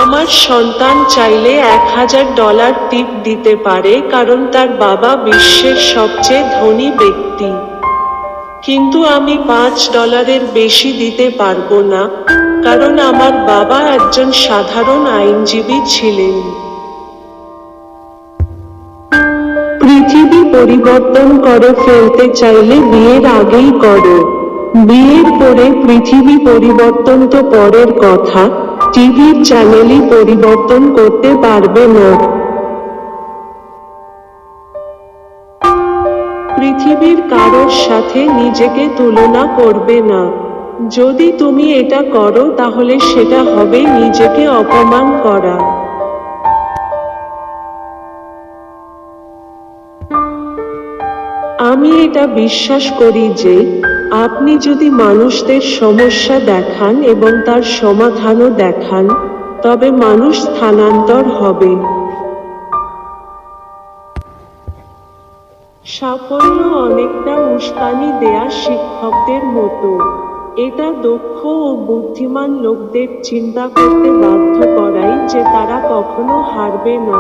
আমার সন্তান চাইলে $1000 টিপ দিতে পারে কারণ তার বাবা বিশ্বের সবচেয়ে ধনী ব্যক্তি। কিন্তু আমি $5 বেশি দিতে পারবো না, কারণ আমার বাবা একজন সাধারণ আইনজীবী ছিলেন। পৃথিবী পরিবর্তন করে ফেলতে চাইলে বিয়ের আগেই করো। বিয়ের পরে পৃথিবী পরিবর্তন তো পরের কথা, টিভির চ্যানেলই পরিবর্তন করতে পারবে না। পৃথিবীর কারোর সাথে নিজেকে তুলনা করবে না। যদি তুমি এটা করো তাহলে সেটা হবে নিজেকে অপমান করা। আমি এটা বিশ্বাস করি যে, আপনি যদি মানুষদের সমস্যা দেখান এবং তার সমাধানও দেখান, তবে মানুষ স্থানান্তর হবে। সাফল্য অনেকটা উস্কানি দেয়া শিক্ষকদের মতো। এটা দক্ষ ও বুদ্ধিমান লোকদের চিন্তা করতে বাধ্য করায় যে তারা কখনো হারবে না।